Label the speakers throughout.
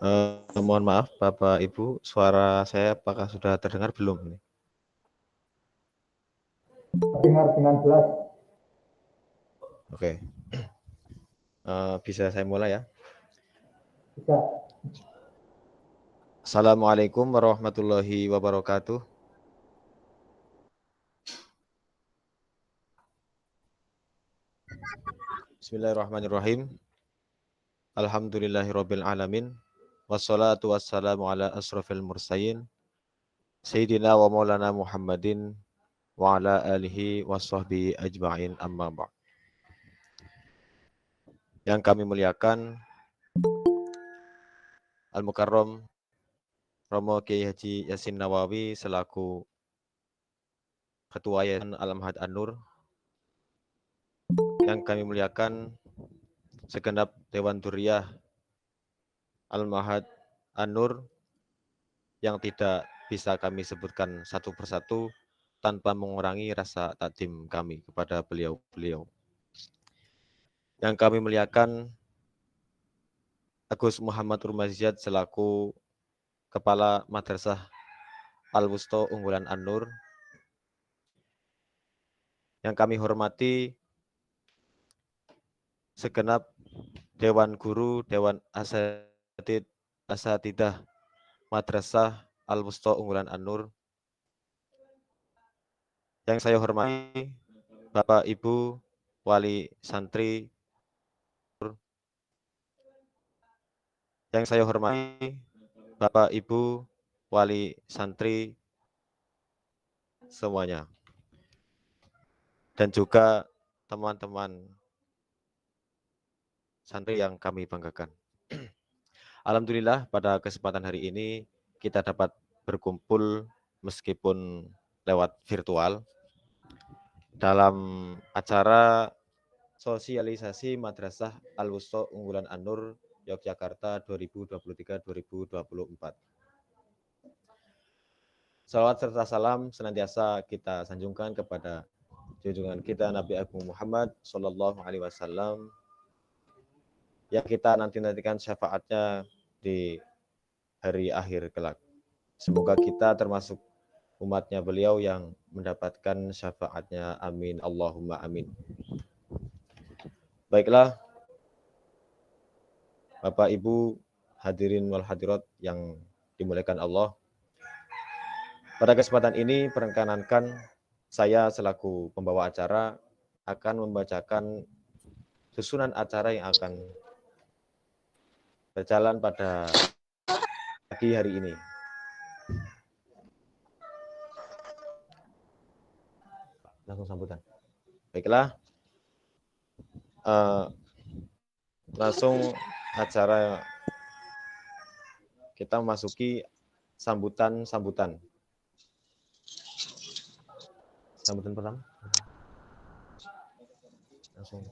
Speaker 1: Mohon maaf Bapak Ibu, suara saya apakah sudah terdengar belum nih?
Speaker 2: Terdengar dengan jelas.
Speaker 1: Oke. Bisa saya mulai ya?
Speaker 2: Bisa.
Speaker 1: Assalamualaikum warahmatullahi wabarakatuh. Bismillahirrahmanirrahim. Alhamdulillahirabbil alamin. Wassalatu wassalamu ala asrofil mursalin. Sayyidina wa maulana Muhammadin wa ala alihi wa sahbihi ajma'in amma ba'd. Yang kami muliakan Al-Mukarram Romo Kiai Haji Yasin Nawawi selaku Ketua Yayasan Al-Mahad An-Nur. Yang kami muliakan segenap Dewan Duriyah Al-Mahad An-Nur yang tidak bisa kami sebutkan satu persatu tanpa mengurangi rasa takdim kami kepada beliau-beliau. Yang kami muliakan Agus Muhammad Rumaziyad selaku Kepala Madrasah Al-Wusta Unggulan An-Nur. Yang kami hormati segenap Dewan Guru, Dewan Asatidah Madrasah Al-Wusta Unggulan An-Nur. Yang saya hormati Bapak Ibu Wali Santri. Yang saya hormati Bapak Ibu Wali Santri semuanya. Dan juga teman-teman santri yang kami banggakan. Alhamdulillah pada kesempatan hari ini kita dapat berkumpul meskipun lewat virtual dalam acara sosialisasi Madrasah Al-Wusta Unggulan An-Nur Yogyakarta 2023-2024. Salawat serta salam senantiasa kita sanjungkan kepada junjungan kita Nabi Agung Muhammad Sallallahu Alaihi Wasallam yang kita nantikan syafaatnya di hari akhir kelak. Semoga kita termasuk umatnya beliau yang mendapatkan syafaatnya. Amin. Allahumma amin. Baiklah, Bapak Ibu hadirin wal hadirat yang dimuliakan Allah. Pada kesempatan ini perkenankan saya selaku pembawa acara akan membacakan susunan acara yang akan berjalan pada pagi hari ini. Langsung sambutan. Baiklah, langsung acara kita memasuki sambutan pertama. Langsung.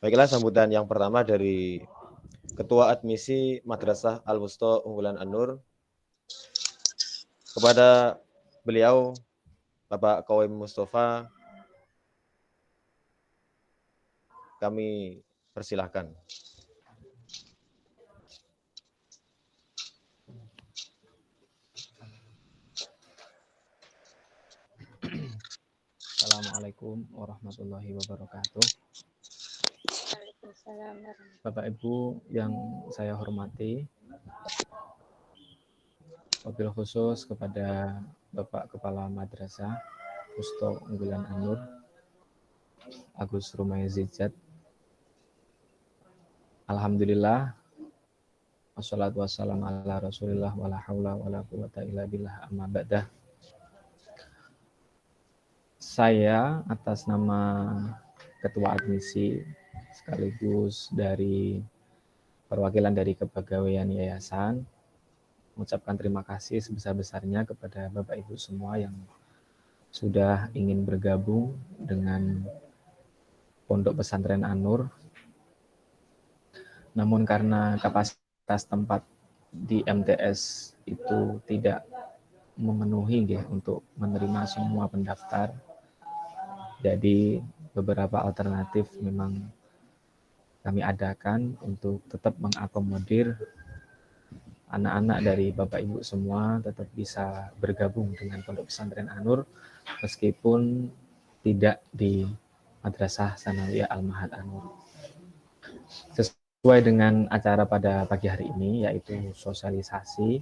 Speaker 1: Baiklah, sambutan yang pertama dari Ketua Admisi Madrasah Al-Wusta Unggulan An-Nur. Kepada beliau, Bapak Qawaim Mustafa, kami persilahkan.
Speaker 3: Assalamualaikum warahmatullahi wabarakatuh. Bapak Ibu yang saya hormati, wabil khusus kepada Bapak Kepala Madrasah Wusta Unggulan An-Nur Agus Rumaziyad. Alhamdulillah, wassalatu wassalamu ala Rasulillah wala haula wala quwata illa billah amma ba'dah. Saya atas nama Ketua Admisi sekaligus dari perwakilan dari kepegawaian yayasan mengucapkan terima kasih sebesar-besarnya kepada Bapak Ibu semua yang sudah ingin bergabung dengan Pondok Pesantren An-Nur. Namun karena kapasitas tempat di MTS itu tidak memenuhi nggih untuk menerima semua pendaftar. Jadi beberapa alternatif memang kami adakan untuk tetap mengakomodir anak-anak dari Bapak Ibu semua tetap bisa bergabung dengan Pondok Pesantren An-Nur meskipun tidak di Madrasah Tsanawiyah Al-Ma'had An-Nur. Sesuai dengan acara pada pagi hari ini yaitu sosialisasi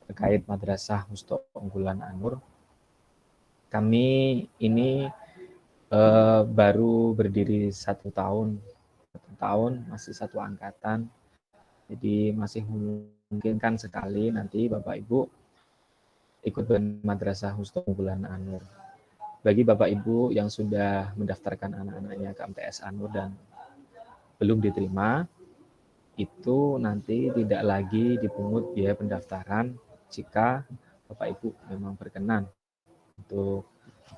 Speaker 3: terkait Madrasah Husnul Unggulan An-Nur. Kami ini baru berdiri 1 tahun, masih satu angkatan, jadi masih memungkinkan sekali nanti Bapak Ibu ikut Madrasah Husnul Unggulan An-Nur. Bagi Bapak Ibu yang sudah mendaftarkan anak-anaknya ke MTS An-Nur dan belum diterima, itu nanti tidak lagi dipungut biaya pendaftaran jika Bapak Ibu memang berkenan untuk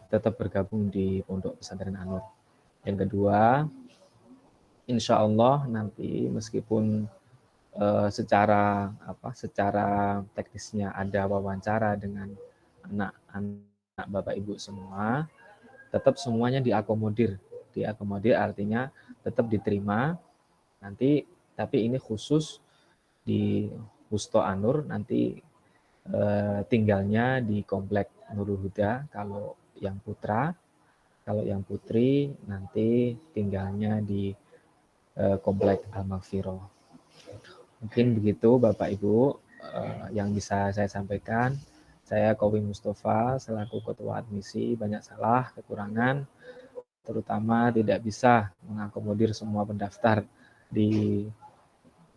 Speaker 3: tetap bergabung di Pondok Pesantren An-Nur. Yang kedua, insya Allah nanti meskipun secara teknisnya ada wawancara dengan anak-anak Bapak Ibu semua, tetap semuanya diakomodir artinya tetap diterima nanti, tapi ini khusus di Husnul An-Nur nanti tinggalnya di Komplek Nurul Huda kalau yang putra, kalau yang putri nanti tinggalnya di Komplek Al-Maghfirah. Mungkin begitu Bapak Ibu yang bisa saya sampaikan. Saya Kowi Mustafa selaku Ketua Admisi, banyak salah, kekurangan, terutama tidak bisa mengakomodir semua pendaftar di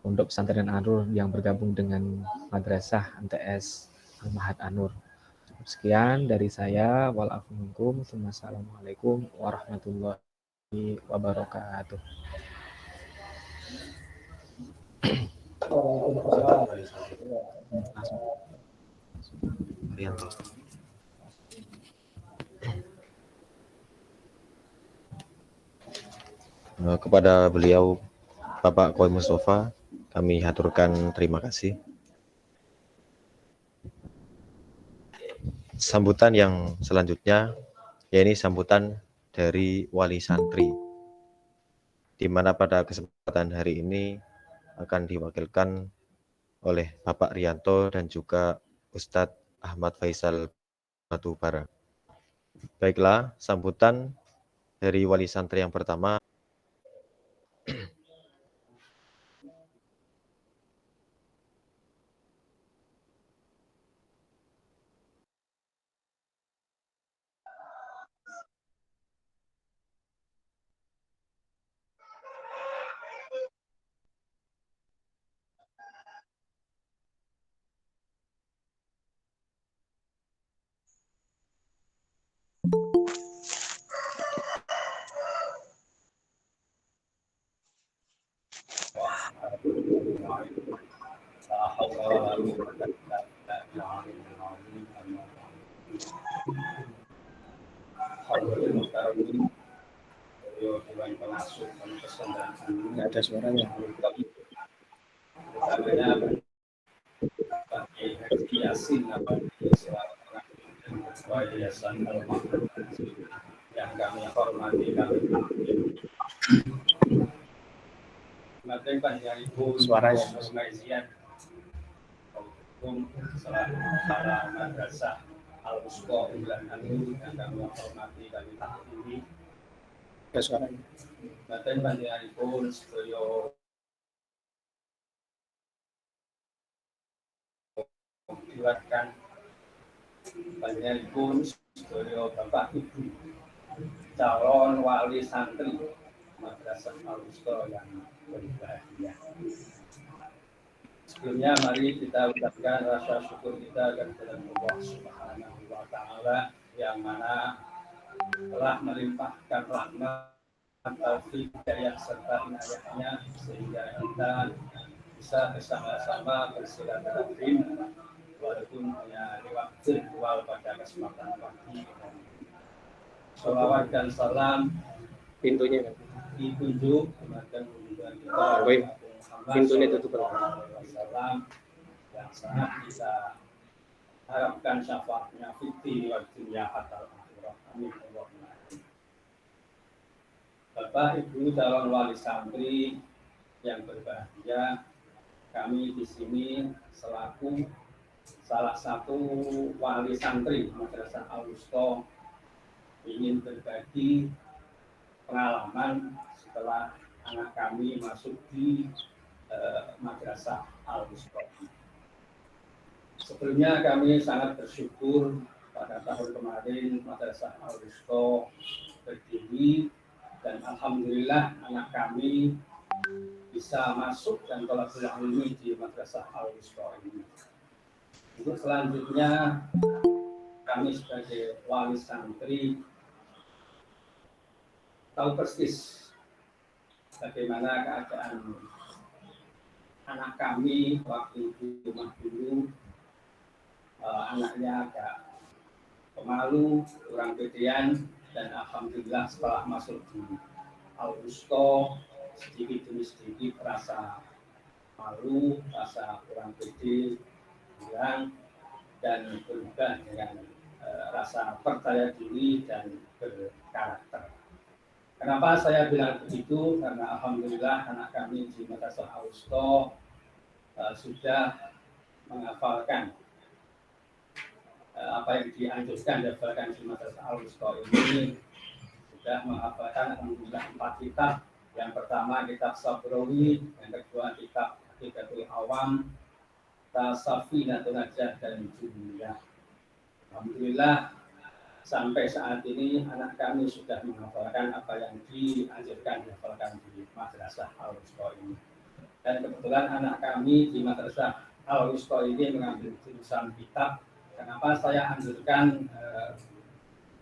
Speaker 3: Pondok Pesantren An-Nur yang bergabung dengan Madrasah MTS Al-Ma'had An-Nur. Sekian dari saya. Wassalamualaikum warahmatullahi wabarakatuh.
Speaker 1: Kepada beliau Bapak Kowi Mustafa, kami haturkan terima kasih. Sambutan yang selanjutnya, yaitu sambutan dari wali santri, di mana pada kesempatan hari ini akan diwakilkan oleh Bapak Rianto dan juga Ustadz Ahmad Faisal Batubara. Baiklah, sambutan dari wali santri yang pertama.
Speaker 3: Nggak ada suaranya.
Speaker 4: Yang kami hormati,
Speaker 3: Suaranya.
Speaker 4: Para madrasah Al-Husnul Unggulan An-Nur yang kami hormati dan taati.
Speaker 3: Ada suaranya.
Speaker 4: Batin panjenenganipun sedaya diwakilkan panjenenganipun sedaya Bapak Ibu calon wali santri Madrasah Al-Husnul yang berbahagia. Sebelumnya mari kita ucapkan rasa syukur kita kepada Allah Subhanahu wa taala yang mana telah melimpahkan rahmat, taufik, hidayah serta inayahnya sehingga kita bisa bersama-sama bersilaturahim walaupun hanya lewat virtual pada kesempatan pagi. Sholawat dan salam
Speaker 3: Pintunya
Speaker 4: ditunjuk kepada junjungan kita
Speaker 3: pintunya tutup.
Speaker 4: Wasallam yang sangat kita harapkan syafaatnya fitri wa dunya hatta akhirah. Amin Allahumma amin. Bapak Ibu calon wali santri yang berbahagia, kami di sini selaku salah satu wali santri Madrasah Al-Wusta ingin berbagi pengalaman setelah anak kami masuk di Madrasah Al-Wusta. Sebelumnya kami sangat bersyukur pada tahun kemarin Madrasah Al-Wusta berdiri dan alhamdulillah anak kami bisa masuk dan thalabul ilmi di Madrasah Al-Wusta ini. Untuk selanjutnya kami sebagai wali santri tahu persis bagaimana keadaan anak kami waktu di rumah dulu. Anaknya agak pemalu, kurang pedean, dan alhamdulillah setelah masuk di Al-Wusta sedikit demi sedikit rasa malu, rasa kurang pede hilang dan berubah dengan rasa percaya diri dan berkarakter. Kenapa saya bilang begitu? Karena alhamdulillah anak kami di Madrasah Al-Wusta sudah menghafalkan apa yang dianjurkan dihafalkan di Madrasah Al-Wusta ini, sudah menghafalkan alhamdulillah 4 kitab. Yang pertama kitab Sabrawi, yang kedua kitab Aqidatul Awam, Tasafinatul Najah dan Jumlah. Alhamdulillah sampai saat ini anak kami sudah menghafalkan apa yang dianjurkan dihafalkan di Madrasah Al-Wusta ini. Dan kebetulan anak kami di Madrasah Al-Wusta ini mengambil jurusan kitab. Kenapa saya anjurkan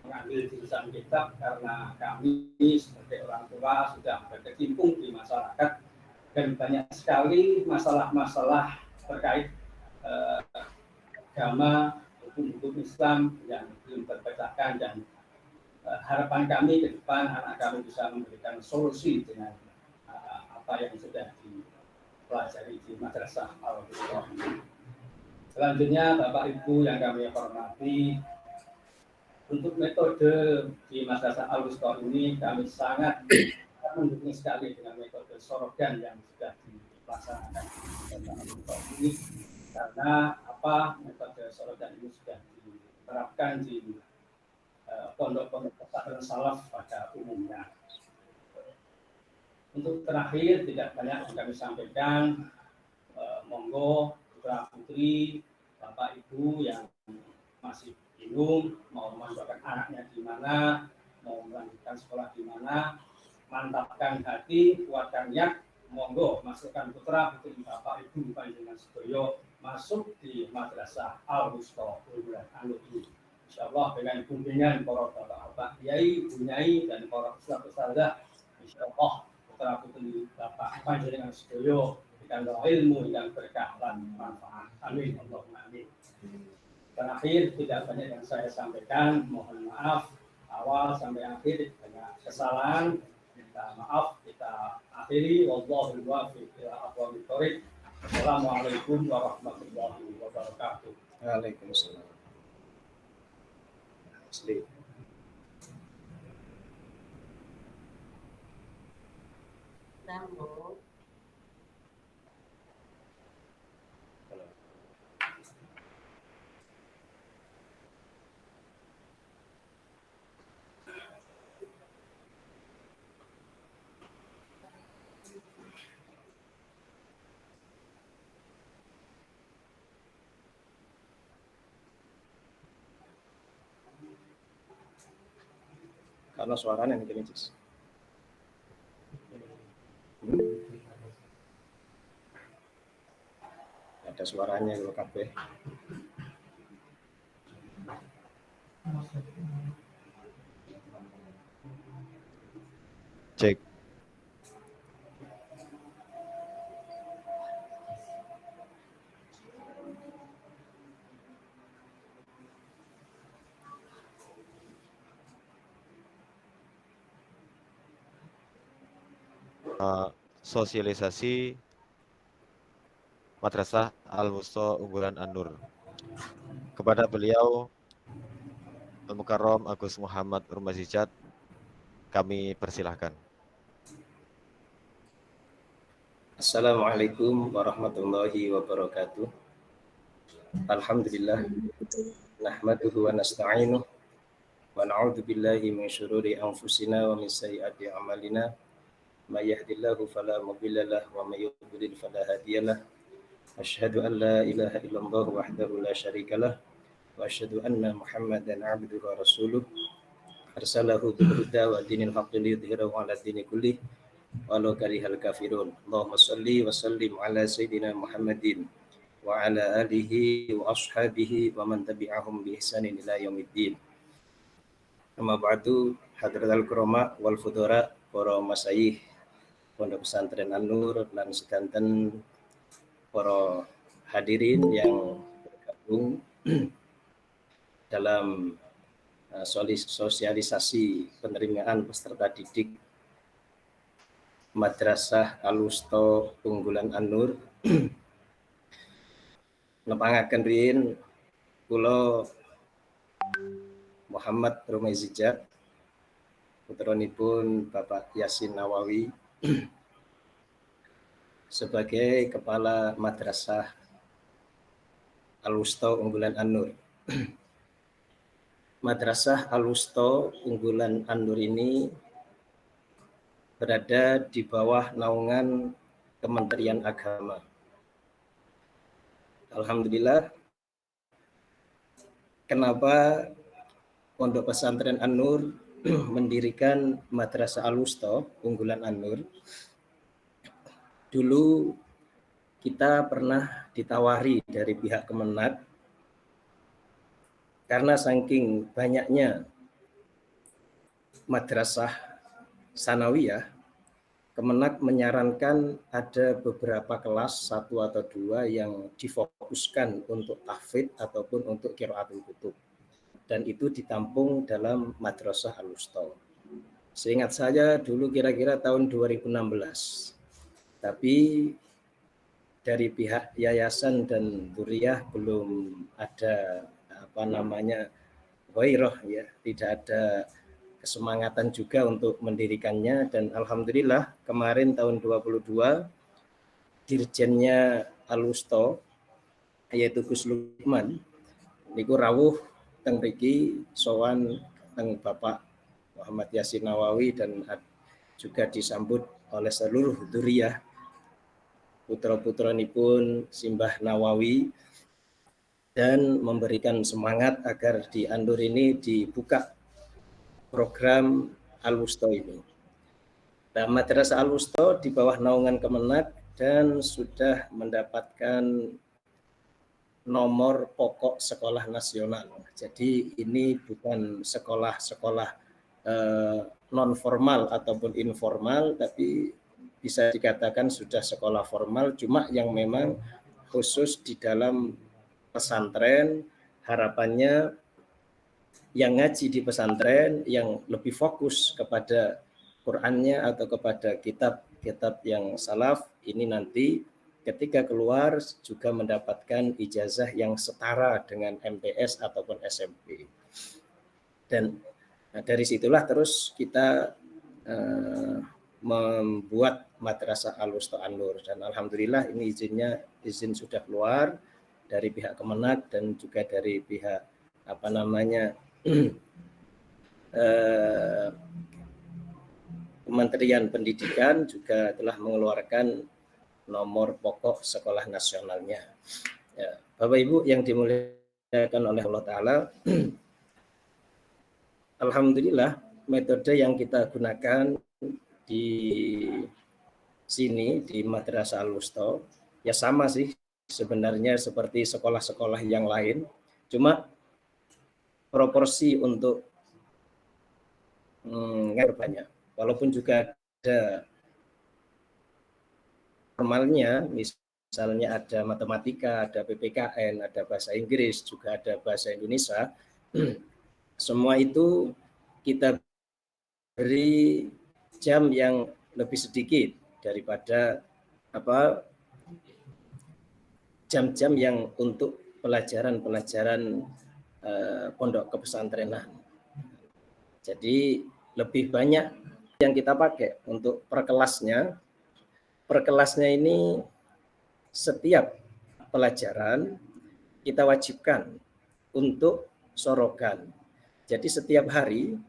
Speaker 4: mengambil jurusan kitab? Karena kami sebagai orang tua sudah berkecimpung di masyarakat dan banyak sekali masalah-masalah terkait agama, hukum-hukum Islam yang belum terpecahkan, dan harapan kami ke depan anak kami bisa memberikan solusi dengan apa yang sudah dipelajari di Madrasah Al-Wusta. Selanjutnya Bapak Ibu yang kami hormati, untuk metode di Madrasah Al-Wusta ini kami sangat mendukung sekali dengan metode sorogan yang sudah dilaksanakan di Madrasah Al-Wusta ini, karena metode sorogan ini sudah diterapkan di pondok-pondok pesantren salaf pada umumnya. Untuk terakhir, tidak banyak yang kami sampaikan, monggo putra putri Bapak Ibu yang masih bingung mau memasukkan anaknya di mana, mau melanjutkan sekolah di mana, mantapkan hati, kuatkan niat, monggo masukkan putra putri Bapak Ibu panjenengan sedaya masuk di Madrasah Al-Wusta Uluran Anur ini. Insyaallah dengan bimbingan para bapak-bapak kiai, bunyai dan para ustaz-ustazah, insyaallah putra putri Bapak panjenengan sedaya dikandung ilmu yang berkah dan manfaat. Amin Allahumma amin. Terakhir, tidak banyak yang saya sampaikan, mohon maaf awal sampai akhir banyak kesalahan, minta maaf, kita akhiri. Wallahul muwaffiq ila aqwamit thoriq. Assalamualaikum warahmatullahi wabarakatuh.
Speaker 5: Waalaikumsalam. Asli.
Speaker 6: Sambung.
Speaker 5: Karena suaranya mungkin Cis. Ada suaranya kalau kabeh.
Speaker 1: Cek. Sosialisasi Madrasah Al-Wusta Unggulan An-Nur. Kepada beliau Al-Mukarram Agus Muhammad Rumazijat kami persilahkan.
Speaker 5: Assalamualaikum warahmatullahi wabarakatuh. Alhamdulillah. Nahmaduhu wa nasta'inuh. Wa na'udzu billahi min syururi anfusina wa min sayyiati a'malina. May yahdihillahu fala mudilla lahu wa may yudlil fala hadiyalah. Asyhadu an la ilaha illallah wahdahu la syarikalah wa asyhadu anna Muhammadan 'abduhu wa rasuluh. Arsalahu bil huda wa dinil haqqi liyudhhirahu 'ala dini kullih walau karihal kafirun. Allahumma shalli wa sallim ala sayyidina Muhammadin wa ala alihi wa ashabihi wa man tabi'ahum bi ihsanin ila yaumiddin. Amma ba'du, hadratul kurama wal fudara, para masyayikh Pondok Pesantren An-Nur lan sedanten para hadirin yang bergabung dalam sosialisasi penerimaan peserta didik Madrasah Al-Wusta Unggulan An-Nur. Nepangaken riyin kula Muhammad Rumazijat, putranipun Bapak Yasin Nawawi sebagai Kepala Madrasah Al-Wusta Unggulan An-Nur. Madrasah Al-Wusta Unggulan An-Nur ini berada di bawah naungan Kementerian Agama. Alhamdulillah. Kenapa Pondok Pesantren An-Nur mendirikan Madrasah Al-Wusta Unggulan An-Nur? Dulu kita pernah ditawari dari pihak Kemenag karena saking banyaknya madrasah sanawiyah, Kemenag menyarankan ada beberapa kelas 1 atau 2 yang difokuskan untuk tahfidz ataupun untuk qiraatul kutub, dan itu ditampung dalam Madrasah Al-Wusta. Seingat saya dulu kira-kira tahun 2016, tapi dari pihak yayasan dan Duriyah belum ada ghairah, ya, tidak ada kesemangatan juga untuk mendirikannya. Dan alhamdulillah kemarin tahun 22 dirjennya Al-Wusta yaitu Gus Lukman niku rawuh teng mriki sowan teng Bapak Muhammad Yasin Nawawi dan juga disambut oleh seluruh Duriyah putra-putranipun Simbah Nawawi, dan memberikan semangat agar di An-Nur ini dibuka program Al-Wusta ini. Nah, Madrasah Al-Wusta di bawah naungan Kemenag dan sudah mendapatkan nomor pokok sekolah nasional. Jadi ini bukan sekolah-sekolah non formal ataupun informal, tapi bisa dikatakan sudah sekolah formal, cuma yang memang khusus di dalam pesantren. Harapannya yang ngaji di pesantren yang lebih fokus kepada Qur'annya atau kepada kitab-kitab yang salaf ini nanti ketika keluar juga mendapatkan ijazah yang setara dengan MTS ataupun SMP. Dan dari situlah terus kita membuat Madrasah Al-Wusta An-Nur, dan alhamdulillah ini izin sudah keluar dari pihak Kemenag dan juga dari pihak Kementerian Pendidikan juga telah mengeluarkan nomor pokok sekolah nasionalnya. Ya, Bapak Ibu yang dimuliakan oleh Allah Ta'ala, alhamdulillah metode yang kita gunakan di sini di Madrasah Al-Wusta ya sama sih sebenarnya seperti sekolah-sekolah yang lain, cuma proporsi untuk banyak. Walaupun juga ada formalnya, misalnya ada matematika, ada PPKN, ada bahasa Inggris, juga ada bahasa Indonesia. Semua itu kita beri jam yang lebih sedikit daripada jam-jam yang untuk pelajaran-pelajaran pondok kepesantrenan. Jadi lebih banyak yang kita pakai untuk per kelasnya. Per kelasnya ini setiap pelajaran kita wajibkan untuk sorogan. Jadi setiap hari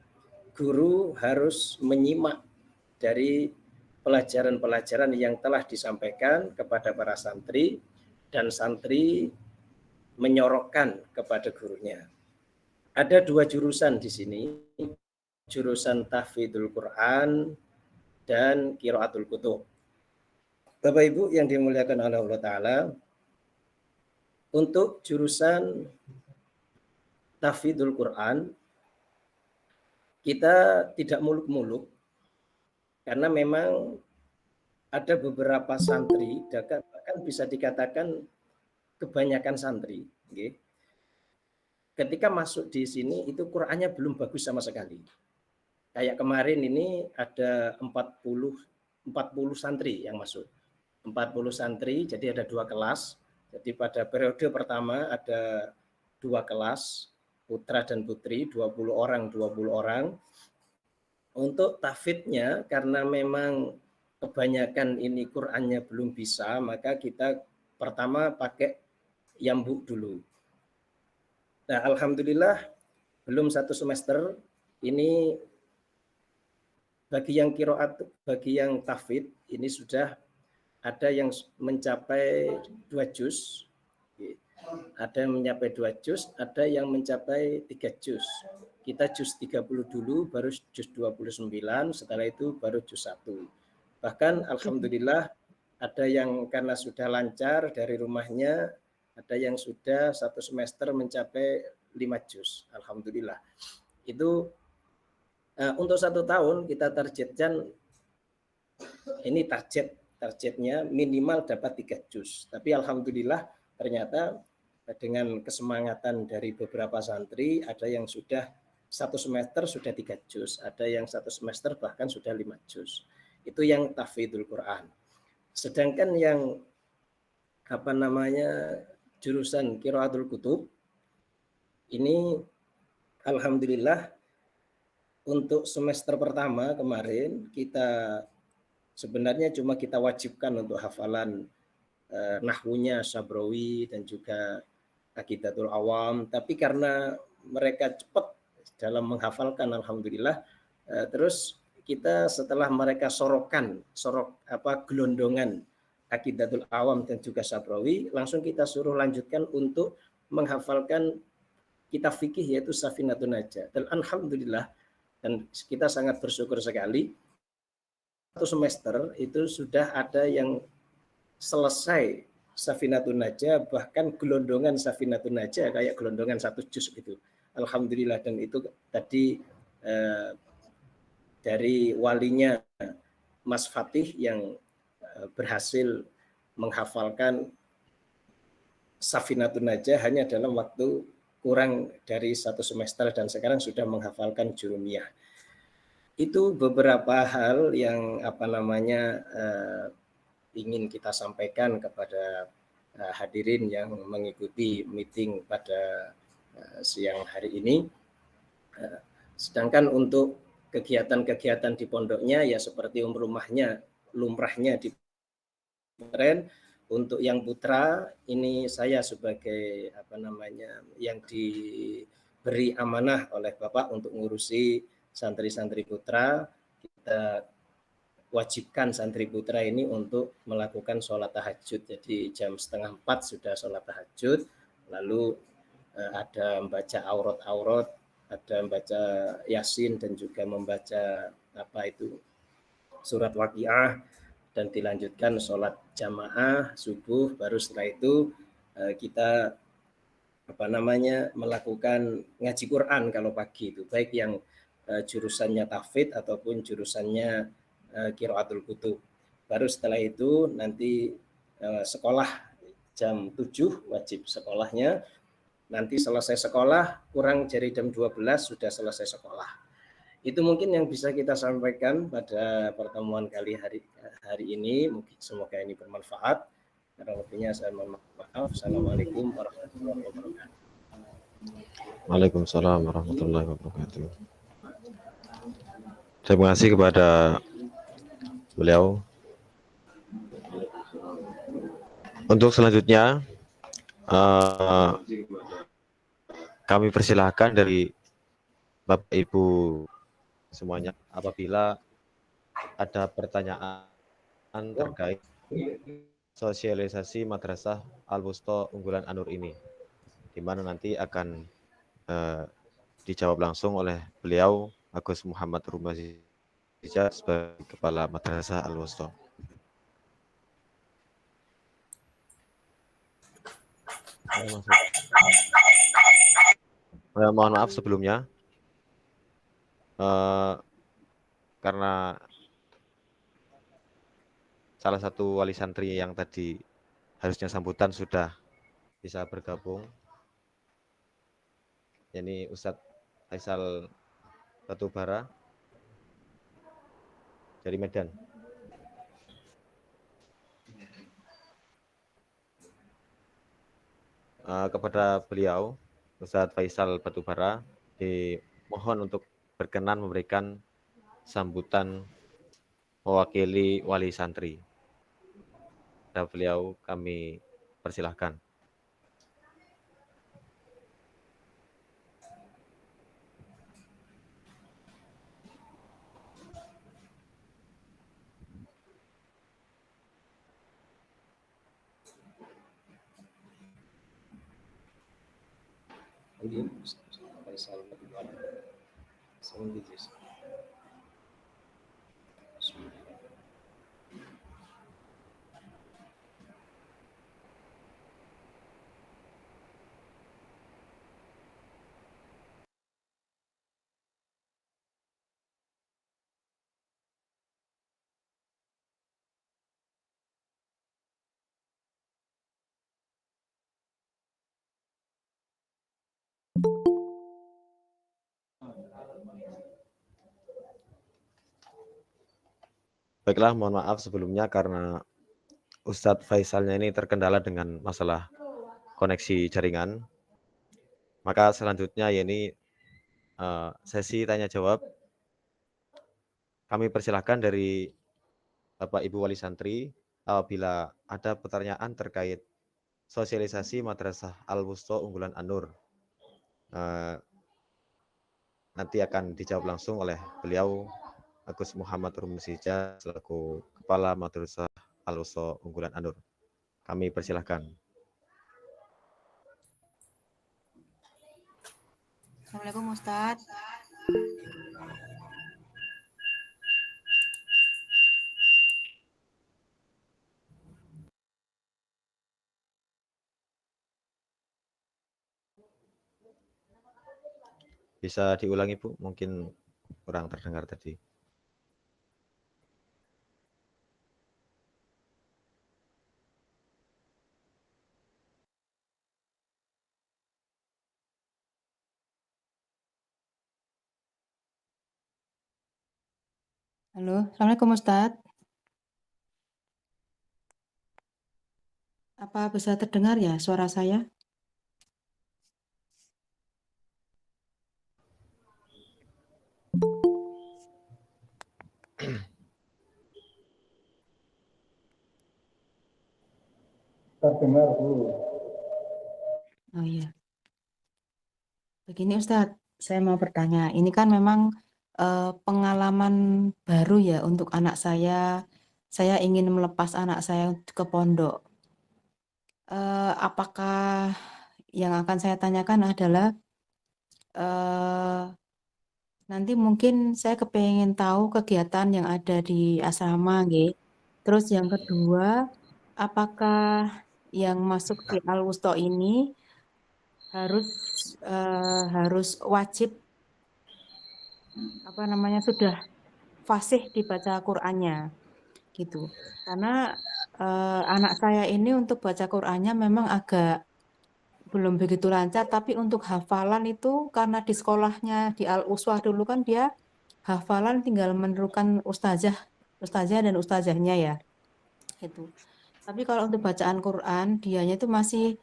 Speaker 5: guru harus menyimak dari pelajaran-pelajaran yang telah disampaikan kepada para santri dan santri menyorokkan kepada gurunya. Ada 2 jurusan di sini, jurusan tahfidzul Quran dan qiraatul kutub. Bapak Ibu yang dimuliakan oleh Allah Ta'ala, untuk jurusan tahfidzul Quran, kita tidak muluk-muluk, karena memang ada beberapa santri, bahkan bisa dikatakan kebanyakan santri, okay, ketika masuk di sini itu Qurannya belum bagus sama sekali. Kayak kemarin ini ada 40 santri yang masuk. 40 santri, jadi ada 2 kelas. Jadi pada periode pertama ada 2 kelas, putra dan putri, 20 orang. Untuk tahfidznya, karena memang kebanyakan ini Qurannya belum bisa, maka kita pertama pakai yambuk dulu. Nah, alhamdulillah belum 1 semester ini bagi yang qiraat, bagi yang tahfidz ini sudah ada yang mencapai 2 juz. Ada yang mencapai 2 juz, ada yang mencapai 3 juz. Kita juz 30 dulu, baru juz 29, setelah itu baru juz 1. Bahkan alhamdulillah ada yang karena sudah lancar dari rumahnya, ada yang sudah 1 semester mencapai 5 juz. Alhamdulillah. Itu untuk 1 tahun kita targetkan, ini targetnya minimal dapat 3 juz. Tapi alhamdulillah ternyata dengan kesemangatan dari beberapa santri, ada yang sudah 1 semester sudah 3 juz, ada yang 1 semester bahkan sudah 5 juz. Itu yang tahfidzul Quran. Sedangkan yang jurusan qiraatul kutub ini alhamdulillah untuk semester pertama kemarin kita sebenarnya cuma kita wajibkan untuk hafalan nahwunya Sabrawi dan juga Aqidatul Awam, tapi karena mereka cepat dalam menghafalkan alhamdulillah, terus kita setelah mereka gelondongan Aqidatul Awam dan juga Sabrawi, langsung kita suruh lanjutkan untuk menghafalkan kitab fikih yaitu Safinatun Najah. Dan alhamdulillah, dan kita sangat bersyukur sekali, 1 semester itu sudah ada yang selesai Safinatun Najah, bahkan gelondongan Safinatun Najah kayak gelondongan 1 juz gitu. Alhamdulillah. Dan itu tadi dari walinya Mas Fatih yang berhasil menghafalkan Safinatun Najah hanya dalam waktu kurang dari 1 semester dan sekarang sudah menghafalkan Jurumiyah. Itu beberapa hal yang ingin kita sampaikan kepada hadirin yang mengikuti meeting pada siang hari ini. Sedangkan untuk kegiatan-kegiatan di pondoknya ya seperti lumrahnya di pesantren. Untuk yang putra ini saya sebagai yang diberi amanah oleh Bapak untuk ngurusi santri-santri putra. Kita wajibkan santri putra ini untuk melakukan sholat tahajud. Jadi jam 3:30 sudah sholat tahajud, lalu ada membaca aurat-aurat, ada membaca Yasin dan juga membaca surat Waqiah, dan dilanjutkan sholat jamaah subuh. Baru setelah itu kita melakukan ngaji Quran kalau pagi itu, baik yang jurusannya tahfidz ataupun jurusannya qiraatul kutub. Baru setelah itu nanti sekolah jam 7 wajib sekolahnya. Nanti selesai sekolah kurang dari jam 12 sudah selesai sekolah. Itu mungkin yang bisa kita sampaikan pada pertemuan hari ini. Mungkin semoga ini bermanfaat. Kurang lebihnya saya mohon maaf. Assalamualaikum warahmatullahi wabarakatuh.
Speaker 1: Waalaikumsalam warahmatullahi wabarakatuh. Terima kasih kepada beliau. Untuk selanjutnya, kami persilahkan dari Bapak Ibu semuanya, apabila ada pertanyaan terkait sosialisasi Madrasah Al-Wusta Unggulan An-Nur ini, di mana nanti akan dijawab langsung oleh beliau Agus Muhammad Rumazi sebagai Kepala Madrasah Al-Wusta. Mohon maaf sebelumnya, karena salah satu wali santri yang tadi harusnya sambutan sudah bisa bergabung, yakni Ustadz Faisal Batubara dari Medan. Kepada beliau, Ustadz Faisal Batubara, dimohon untuk berkenan memberikan sambutan mewakili wali santri. Dan beliau kami persilahkan. Baiklah, mohon maaf sebelumnya karena Ustadz Faisalnya ini terkendala dengan masalah koneksi jaringan. Maka selanjutnya ini sesi tanya jawab. Kami persilahkan dari Bapak Ibu Wali Santri, apabila ada pertanyaan terkait sosialisasi Madrasah Al-Wusta Unggulan An-Nur, nanti akan dijawab langsung oleh beliau Agus Muhammad Rumazi selaku Kepala Madrasah Al-Wusta Unggulan An-Nur. Kami persilahkan.
Speaker 6: Assalamualaikum Ustadz.
Speaker 1: Bisa diulangi Bu, mungkin kurang terdengar tadi.
Speaker 6: Halo, Assalamualaikum Ustadz. Apa bisa terdengar ya suara saya?
Speaker 2: Terdengar Bu.
Speaker 6: Oh iya. Begini Ustadz, saya mau bertanya. Ini kan memang pengalaman baru ya untuk anak saya. Saya ingin melepas anak saya ke pondok. Apakah yang akan saya tanyakan adalah nanti mungkin saya kepengen tahu kegiatan yang ada di asrama, nggih. Terus yang kedua, apakah yang masuk di Al-Wusta ini harus wajib sudah fasih dibaca Qur'annya gitu. Karena anak saya ini untuk baca Qur'annya memang agak belum begitu lancar, tapi untuk hafalan itu karena di sekolahnya di Al-Uswah dulu kan dia hafalan tinggal menirukan ustazah dan ustazahnya ya. Itu. Tapi kalau untuk bacaan Quran, dianya itu masih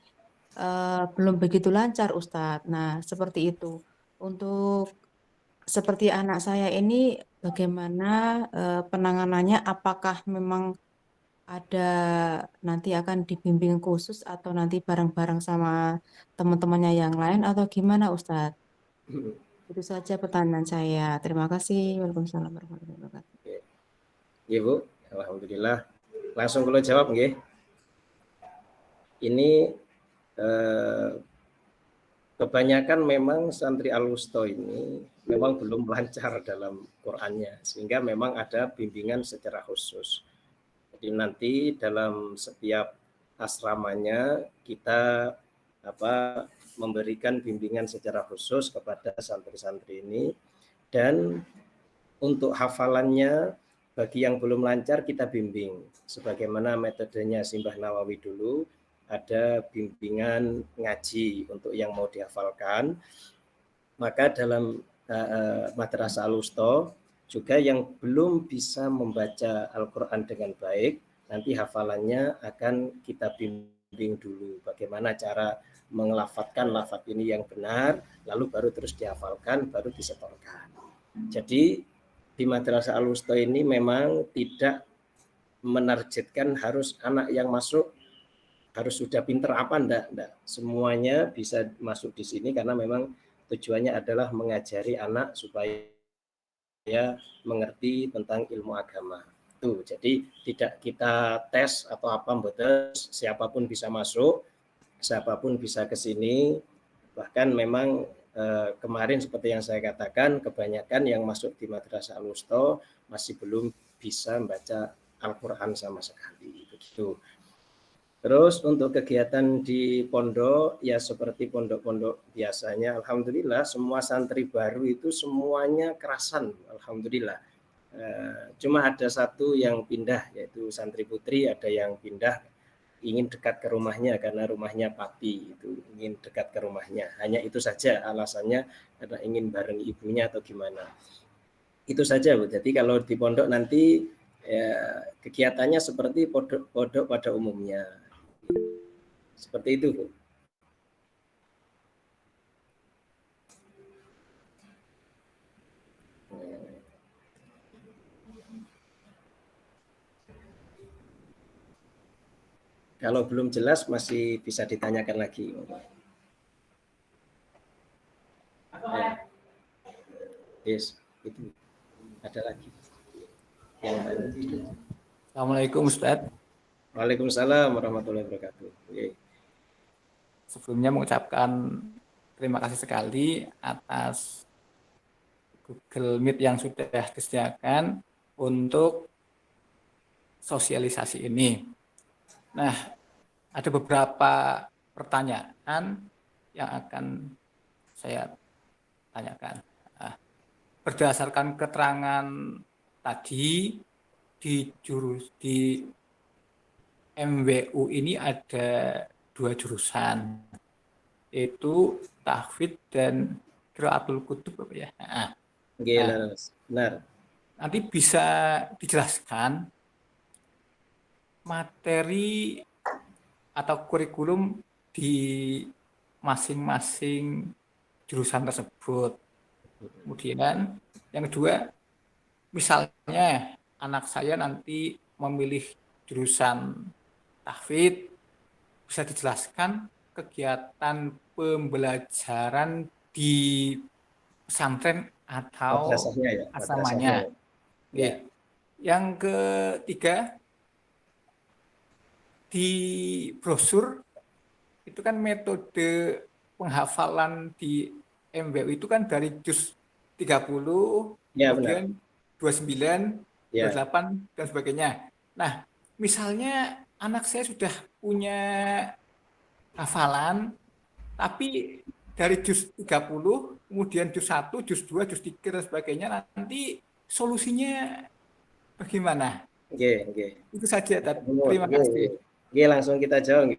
Speaker 6: belum begitu lancar, Ustadz. Nah, seperti itu. Untuk seperti anak saya ini, bagaimana penanganannya? Apakah memang ada nanti akan dibimbing khusus atau nanti bareng-bareng sama teman-temannya yang lain atau gimana, Ustadz? Itu saja pertanyaan saya. Terima kasih. Waalaikumsalam warahmatullahi wabarakatuh.
Speaker 5: Iya Bu, alhamdulillah. Langsung kalau jawab nggih. Ini kebanyakan memang santri Al-Wusta ini memang belum lancar dalam Qur'annya, sehingga memang ada bimbingan secara khusus. Jadi nanti dalam setiap asramanya kita memberikan bimbingan secara khusus kepada santri-santri ini, dan untuk hafalannya bagi yang belum lancar kita bimbing sebagaimana metodenya Simbah Nawawi dulu. Ada bimbingan ngaji untuk yang mau dihafalkan. Maka dalam Madrasah Al-Wusta juga yang belum bisa membaca Al-Quran dengan baik, nanti hafalannya akan kita bimbing dulu bagaimana cara mengelafadzkan lafaz ini yang benar, lalu baru terus dihafalkan, baru disetorkan. Jadi di Madrasah Al-Wusta ini memang tidak menargetkan harus anak yang masuk harus sudah pinter apa, enggak. Semuanya bisa masuk di sini karena memang tujuannya adalah mengajari anak supaya mengerti tentang ilmu agama. Tuh, jadi tidak kita tes atau apa, betul, siapapun bisa masuk, siapapun bisa ke sini. Bahkan memang kemarin seperti yang saya katakan, kebanyakan yang masuk di Madrasah Al-Wusta masih belum bisa membaca Al-Quran sama sekali. Begitu. Terus untuk kegiatan di pondok, ya seperti pondok-pondok biasanya, alhamdulillah semua santri baru itu semuanya kerasan, alhamdulillah. Cuma ada satu yang pindah, yaitu santri putri, ada yang pindah ingin dekat ke rumahnya karena rumahnya Pati, itu ingin dekat ke rumahnya. Hanya itu saja alasannya, karena ingin bareng ibunya atau gimana. Itu saja Bu. Jadi kalau di pondok nanti ya, kegiatannya seperti pondok pada umumnya. Seperti itu, Bu. Kalau belum jelas masih bisa ditanyakan lagi. Ya. Yes, itu ada lagi. Yang tadi.
Speaker 7: Assalamualaikum Ustadz.
Speaker 5: Waalaikumsalam warahmatullahi wabarakatuh. Okay.
Speaker 7: Sebelumnya mengucapkan terima kasih sekali atas Google Meet yang sudah disediakan untuk sosialisasi ini. Nah, ada beberapa pertanyaan yang akan saya tanyakan. Nah, berdasarkan keterangan tadi di MWU ini ada 2 jurusan, yaitu tahfidz dan qiraatul kutub ya. Nah,
Speaker 5: benar.
Speaker 7: Nanti bisa dijelaskan materi atau kurikulum di masing-masing jurusan tersebut. Kemudian yang kedua, misalnya anak saya nanti memilih jurusan tahfidz, bisa dijelaskan kegiatan pembelajaran di pesantren atau asramanya. Ya. Yang ketiga, di brosur itu kan metode penghafalan di MWU itu kan dari juz 30, ya, kemudian benar. 29, 28, dan sebagainya. Nah, misalnya anak saya sudah punya hafalan, tapi dari juz 30, kemudian juz 1, juz 2, juz 3, dan sebagainya, nanti solusinya bagaimana?
Speaker 5: Oke.
Speaker 7: Itu saja, terima kasih.
Speaker 5: Oke, langsung kita jawab.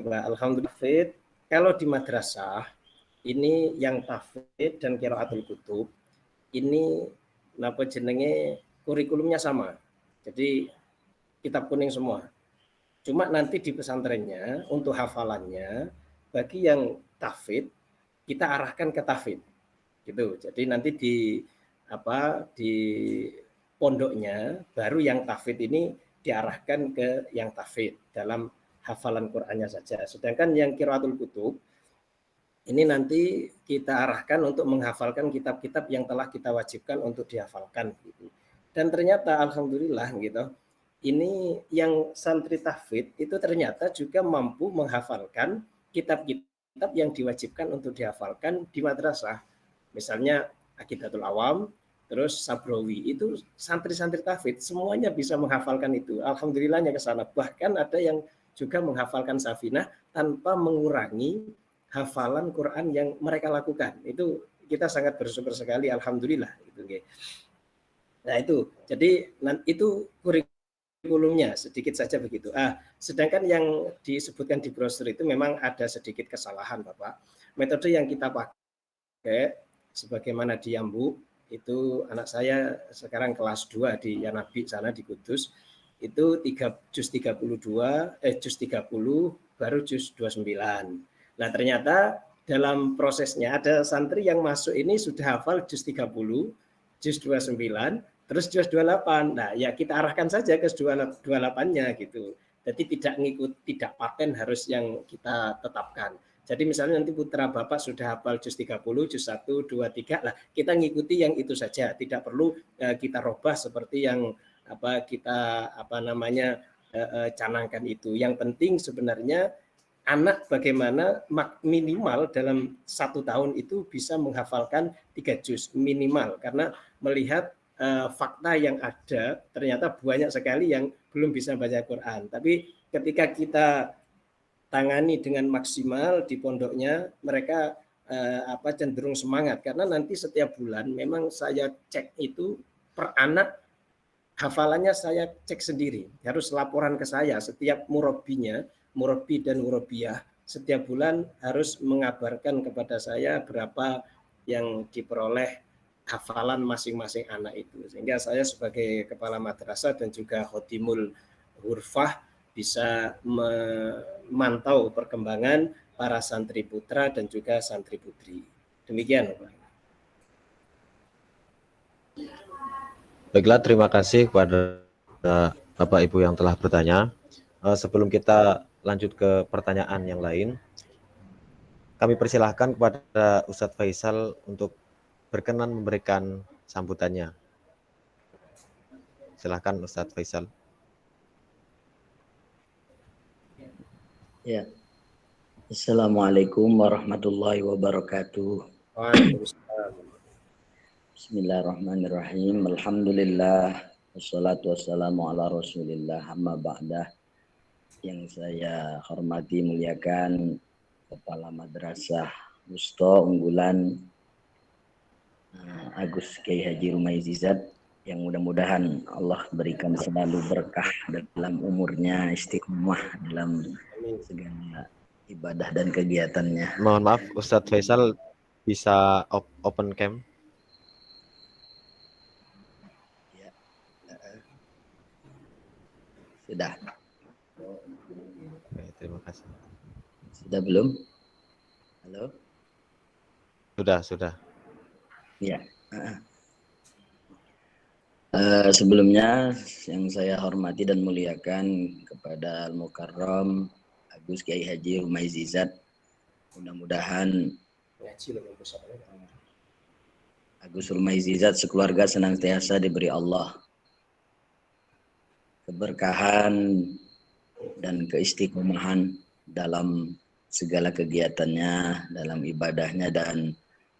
Speaker 5: Alhamdulillah, kalau di madrasah, ini yang tahfidz dan qiraatul kutub, ini kurikulumnya sama. Jadi kitab kuning semua. Cuma nanti di pesantrennya untuk hafalannya bagi yang tahfidz kita arahkan ke tahfidz gitu. Jadi nanti di pondoknya baru yang tahfidz ini diarahkan ke yang tahfidz dalam hafalan Qur'annya saja. Sedangkan yang qiraatul kutub ini nanti kita arahkan untuk menghafalkan kitab-kitab yang telah kita wajibkan untuk dihafalkan gitu. Dan ternyata alhamdulillah gitu. Ini yang santri tahfidz itu ternyata juga mampu menghafalkan kitab-kitab yang diwajibkan untuk dihafalkan di madrasah. Misalnya Aqidatul Awam, terus Sabrawi, itu santri-santri tahfidz semuanya bisa menghafalkan itu. Alhamdulillahnya ke sana. Bahkan ada yang juga menghafalkan Safinah tanpa mengurangi hafalan Quran yang mereka lakukan. Itu kita sangat bersyukur sekali, alhamdulillah. Nah itu, jadi itu kurikulumnya sedikit saja begitu. Sedangkan yang disebutkan di brosur itu memang ada sedikit kesalahan, Bapak. Metode yang kita pakai, sebagaimana di Yambu, itu anak saya sekarang kelas 2 di Yanabi sana di Kudus, itu juz 30 baru juz 29. Nah ternyata dalam prosesnya ada santri yang masuk ini sudah hafal juz 30, juz 29, terus juz 28. Nah ya kita arahkan saja ke 28-nya gitu. Jadi tidak paten harus yang kita tetapkan. Jadi misalnya nanti putra Bapak sudah hafal juz 30, juz 1, 2, 3, lah kita ngikuti yang itu saja. Tidak perlu kita robah seperti yang kita canangkan itu. Yang penting sebenarnya anak bagaimana minimal dalam 1 tahun itu bisa menghafalkan 3 juz minimal, karena melihat fakta yang ada ternyata banyak sekali yang belum bisa baca Quran. Tapi ketika kita tangani dengan maksimal di pondoknya, mereka cenderung semangat, karena nanti setiap bulan memang saya cek itu per anak hafalannya saya cek sendiri, harus laporan ke saya setiap murabbi dan murabbiyah setiap bulan harus mengabarkan kepada saya berapa yang diperoleh hafalan masing-masing anak itu, sehingga saya sebagai kepala madrasah dan juga khotimul hurfah bisa memantau perkembangan para santri putra dan juga santri putri. Demikian, Pak.
Speaker 1: Baiklah, terima kasih kepada Bapak Ibu yang telah bertanya. Sebelum kita lanjut ke pertanyaan yang lain, kami persilahkan kepada Ustadz Faisal untuk berkenan memberikan sambutannya. Silakan Ustadz Faisal.
Speaker 8: Ya. Assalamualaikum warahmatullahi wabarakatuh.
Speaker 5: Waalaikumsalam.
Speaker 8: Bismillahirrahmanirrahim. Alhamdulillah. Wassalatu wassalamu ala rasulillah. Amma ba'dah. Yang saya hormati, muliakan Kepala Madrasah Wusta Unggulan Agus Kiai Haji Rumaizi Zat, yang mudah-mudahan Allah berikan selalu berkah dalam umurnya, istiqomah dalam segala ibadah dan kegiatannya.
Speaker 1: Mohon maaf, Ustadz Faisal bisa open cam?
Speaker 8: Ya. Sudah.
Speaker 1: Oke, terima kasih.
Speaker 8: Sudah belum? Halo?
Speaker 1: Sudah.
Speaker 8: Ya. Sebelumnya yang saya hormati dan muliakan kepada Al-Mukarram Agus Kiai Haji Rumaizi Zat, mudah-mudahan Agus Rumaizi Zat sekeluarga senantiasa diberi Allah keberkahan dan keistiqomahan dalam segala kegiatannya, dalam ibadahnya, dan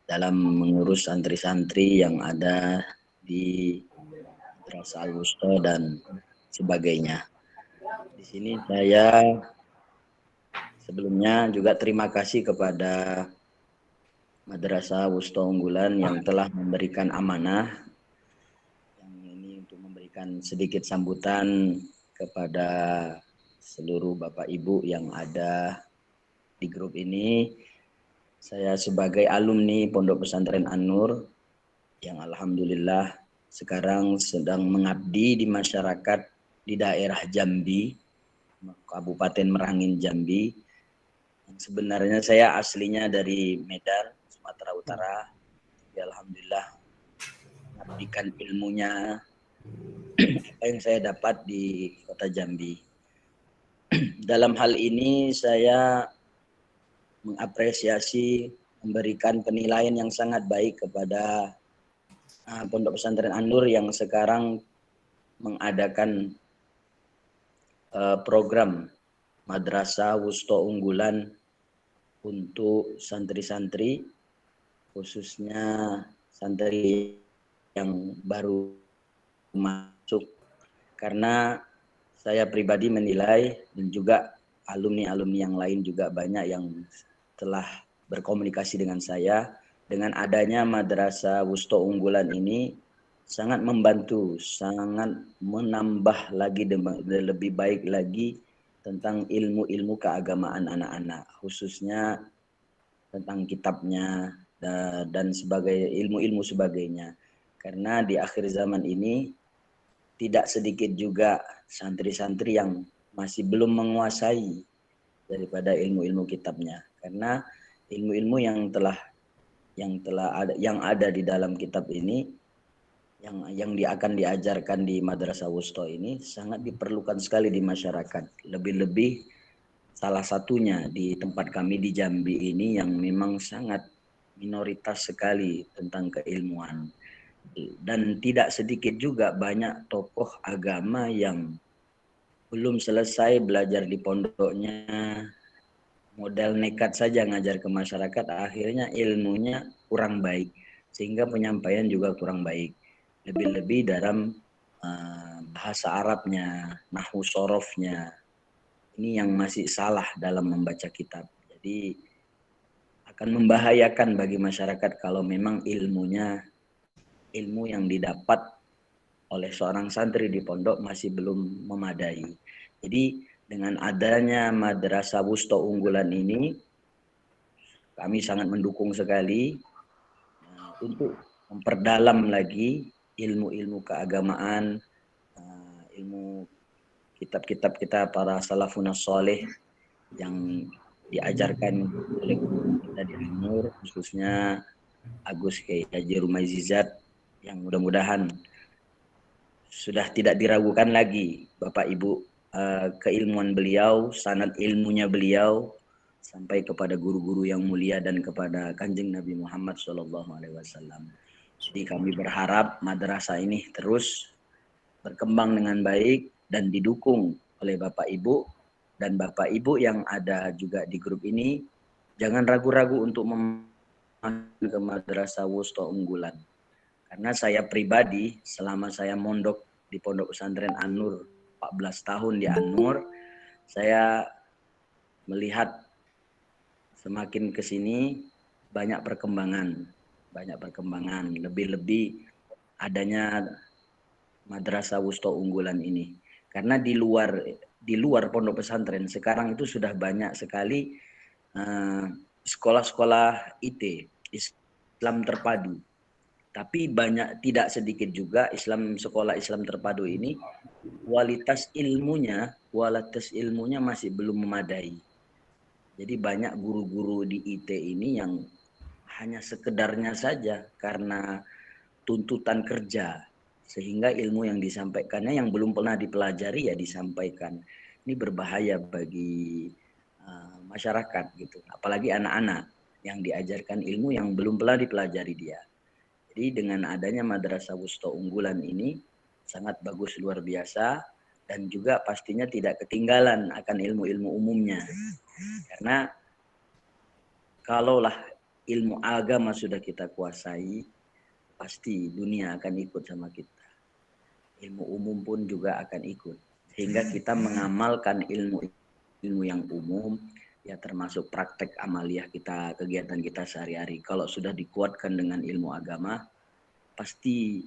Speaker 8: dalam mengurus santri-santri yang ada di Madrasah Al-Wusta dan sebagainya. Di sini saya sebelumnya juga terima kasih kepada Madrasah Wusta Unggulan yang telah memberikan amanah yang ini untuk memberikan sedikit sambutan kepada seluruh Bapak Ibu yang ada di grup ini. Saya sebagai alumni Pondok Pesantren An-Nur yang alhamdulillah sekarang sedang mengabdi di masyarakat di daerah Jambi, Kabupaten Merangin Jambi. Sebenarnya saya aslinya dari Medan, Sumatera Utara. Ya, alhamdulillah mengabdikan ilmunya apa yang saya dapat di kota Jambi. Dalam hal ini saya mengapresiasi, memberikan penilaian yang sangat baik kepada Pondok Pesantren An-Nur yang sekarang mengadakan program Madrasah Wusto Unggulan untuk santri-santri, khususnya santri yang baru masuk. Karena saya pribadi menilai, dan juga alumni-alumni yang lain juga banyak yang telah berkomunikasi dengan saya, dengan adanya Madrasah Wusto Unggulan ini sangat membantu, sangat menambah lagi lebih baik lagi tentang ilmu-ilmu keagamaan anak-anak, khususnya tentang kitabnya dan sebagai ilmu-ilmu sebagainya. Karena di akhir zaman ini tidak sedikit juga santri-santri yang masih belum menguasai daripada ilmu-ilmu kitabnya. Karena ilmu-ilmu yang ada di dalam kitab ini, yang akan diajarkan di Madrasah Wusto ini sangat diperlukan sekali di masyarakat. Lebih-lebih salah satunya di tempat kami di Jambi ini yang memang sangat minoritas sekali tentang keilmuan. Dan tidak sedikit juga banyak tokoh agama yang belum selesai belajar di pondoknya, modal nekat saja ngajar ke masyarakat, akhirnya ilmunya kurang baik, sehingga penyampaian juga kurang baik. Lebih-lebih dalam bahasa Arabnya, nahwu sorofnya, ini yang masih salah dalam membaca kitab. Jadi akan membahayakan bagi masyarakat kalau memang ilmu yang didapat oleh seorang santri di pondok masih belum memadai. Jadi dengan adanya Madrasah Wusto Unggulan ini, kami sangat mendukung sekali untuk memperdalam lagi ilmu-ilmu keagamaan, ilmu kitab-kitab kita para salafun saleh yang diajarkan oleh kita di An-Nur, khususnya Agus Kiai Haji Rumaizizat, yang mudah-mudahan sudah tidak diragukan lagi Bapak Ibu keilmuan beliau, sanad ilmunya beliau sampai kepada guru-guru yang mulia dan kepada Kanjeng Nabi Muhammad SAW. Jadi kami berharap madrasah ini terus berkembang dengan baik dan didukung oleh Bapak Ibu, dan Bapak Ibu yang ada juga di grup ini jangan ragu-ragu untuk ke Madrasah Wusto Unggulan. Karena saya pribadi selama saya mondok di Pondok Pesantren An-Nur 14 tahun di An-Nur, saya melihat semakin ke sini banyak perkembangan, lebih-lebih adanya Madrasah Wusto Unggulan ini. Karena di luar pondok pesantren sekarang itu sudah banyak sekali sekolah-sekolah IT, Islam terpadu. Tapi tidak sedikit juga sekolah Islam terpadu ini kualitas ilmunya masih belum memadai. Jadi banyak guru-guru di IT ini yang hanya sekedarnya saja karena tuntutan kerja, sehingga ilmu yang disampaikannya yang belum pernah dipelajari ya disampaikan. Ini berbahaya bagi masyarakat gitu, apalagi anak-anak yang diajarkan ilmu yang belum pernah dipelajari dia. Jadi dengan adanya Madrasah Wusto Unggulan ini sangat bagus, luar biasa, dan juga pastinya tidak ketinggalan akan ilmu-ilmu umumnya. Karena kalaulah ilmu agama sudah kita kuasai, pasti dunia akan ikut sama kita. Ilmu umum pun juga akan ikut. Sehingga kita mengamalkan ilmu yang umum, ya termasuk praktek amaliyah kita, kegiatan kita sehari-hari. Kalau sudah dikuatkan dengan ilmu agama, pasti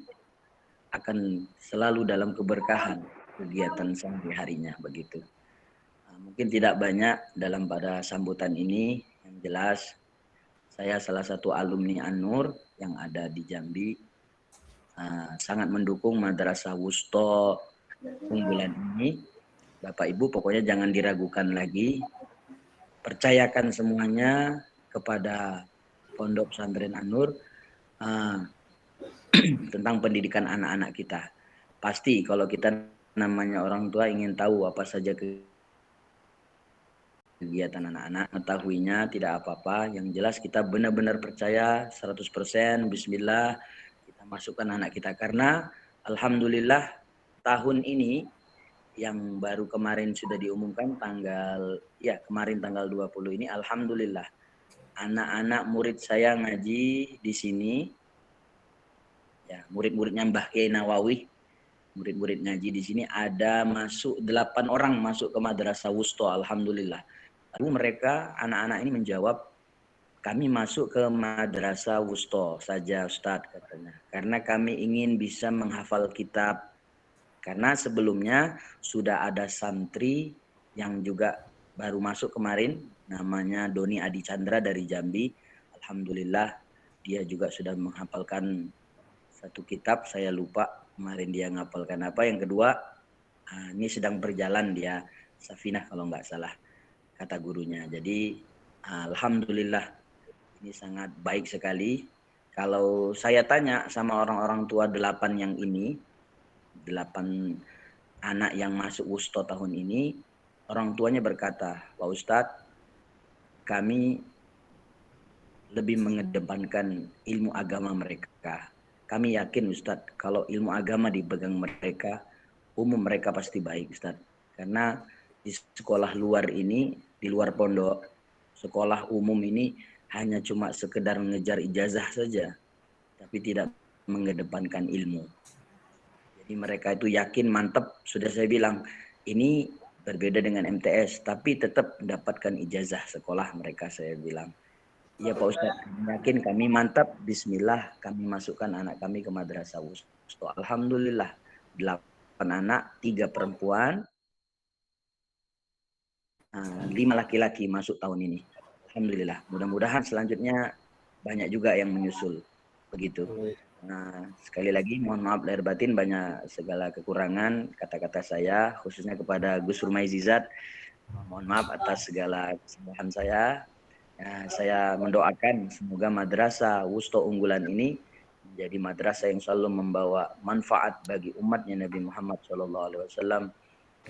Speaker 8: akan selalu dalam keberkahan kegiatan sehari-harinya begitu. Mungkin tidak banyak dalam pada sambutan ini, yang jelas saya salah satu alumni An-Nur yang ada di Jambi, sangat mendukung Madrasah Wusto unggulan ini. Bapak Ibu pokoknya jangan diragukan lagi. Percayakan semuanya kepada Pondok Pesantren An-Nur tentang pendidikan anak-anak kita. Pasti kalau kita namanya orang tua ingin tahu apa saja kegiatan anak-anak, mengetahuinya tidak apa-apa. Yang jelas kita benar-benar percaya 100%, bismillah, kita masukkan anak kita. Karena alhamdulillah tahun ini yang baru kemarin sudah diumumkan kemarin tanggal 20 ini, alhamdulillah anak-anak murid saya ngaji di sini, ya murid-muridnya Mbah Kiai Nawawi, murid-murid ngaji di sini ada masuk 8 orang masuk ke Madrasah Wusto, alhamdulillah. Lalu mereka anak-anak ini menjawab, kami masuk ke Madrasah Wusto saja Ustadz katanya, karena kami ingin bisa menghafal kitab. Karena sebelumnya sudah ada santri yang juga baru masuk kemarin, namanya Doni Adi Chandra dari Jambi. Alhamdulillah dia juga sudah menghafalkan satu kitab, saya lupa kemarin dia menghafalkan apa. Yang kedua, ini sedang berjalan dia, Safinah kalau nggak salah kata gurunya. Jadi alhamdulillah ini sangat baik sekali. Kalau saya tanya sama orang-orang tua 8 yang ini, 8 anak yang masuk Wusto tahun ini, orang tuanya berkata, Pak Ustadz, kami lebih mengedepankan ilmu agama mereka. Kami yakin Ustadz, kalau ilmu agama dipegang mereka, umum mereka pasti baik Ustadz. Karena di sekolah luar ini, di luar pondok, sekolah umum ini hanya cuma sekedar mengejar ijazah saja, tapi tidak mengedepankan ilmu. Mereka itu yakin, mantap, sudah saya bilang, ini berbeda dengan MTS, tapi tetap mendapatkan ijazah sekolah mereka, saya bilang. Iya Pak Ustadz, yakin kami mantap, bismillah, kami masukkan anak kami ke Madrasah Wusto. Alhamdulillah, 8 anak, 3 perempuan, 5 laki-laki masuk tahun ini. Alhamdulillah, mudah-mudahan selanjutnya banyak juga yang menyusul, begitu. Nah, sekali lagi mohon maaf lahir batin banyak segala kekurangan kata-kata saya, khususnya kepada Gus Rumai Zizat. Mohon maaf atas segala kesalahan saya. Saya mendoakan semoga Madrasah Wusto Unggulan ini menjadi madrasah yang selalu membawa manfaat bagi umatnya Nabi Muhammad SAW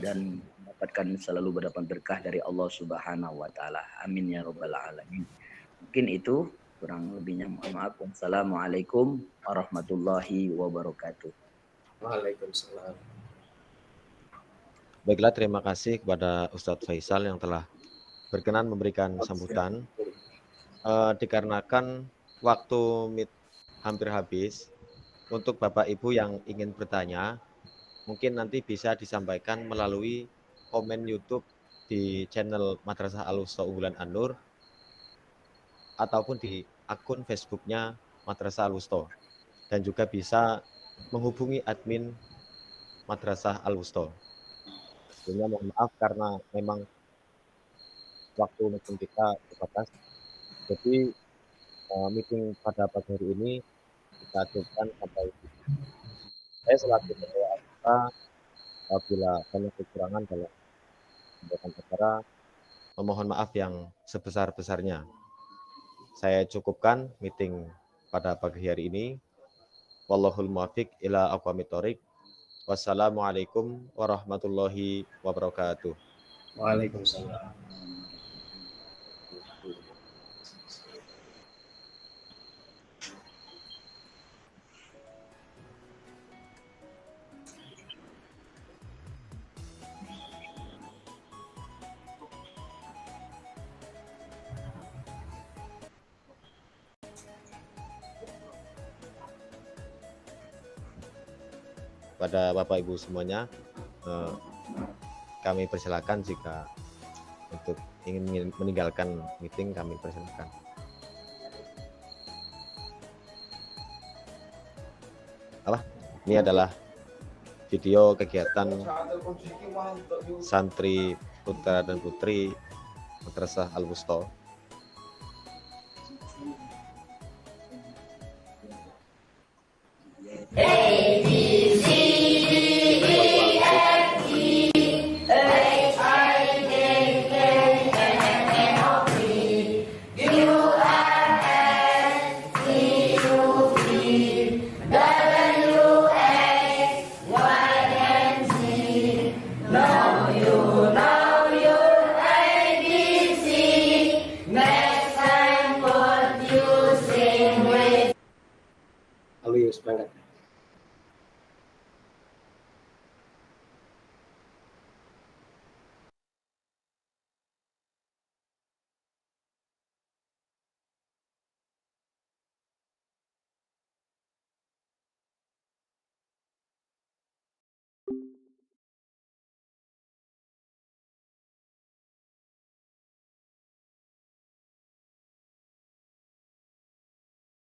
Speaker 8: dan mendapatkan selalu berdapat berkah dari Allah Subhanahu wa taala. Amin ya rabbal alamin. Mungkin itu, kurang lebihnya mohon maaf. Wassalamualaikum warahmatullahi wabarakatuh.
Speaker 5: Waalaikumsalam.
Speaker 1: Baiklah, terima kasih kepada Ustadz Faisal yang telah berkenan memberikan sambutan. Dikarenakan waktu hampir habis, untuk Bapak Ibu yang ingin bertanya, mungkin nanti bisa disampaikan melalui komen YouTube di channel Madrasah Al-Wusto Unggulan An-Nur, ataupun di akun Facebooknya Madrasah Al-Wusto, dan juga bisa menghubungi admin Madrasah Al-Wusto. Sebelumnya mohon maaf karena memang waktu meeting kita terbatas, jadi meeting pada pagi hari ini kita ajukan sampai saya selaku ketua kita, apabila banyak kekurangan dalam pembuatan acara, memohon maaf yang sebesar-besarnya. Saya cukupkan meeting pada pagi hari ini. Wallahul muwaffiq ila aqwamit thoriq. Wassalamualaikum warahmatullahi wabarakatuh.
Speaker 5: Waalaikumsalam.
Speaker 1: Pada Bapak Ibu semuanya, kami persilakan jika untuk ingin meninggalkan meeting, kami persilakan. Ini adalah video kegiatan santri putra dan putri Madrasah Al-Wusto.
Speaker 5: Aluyus berangkat.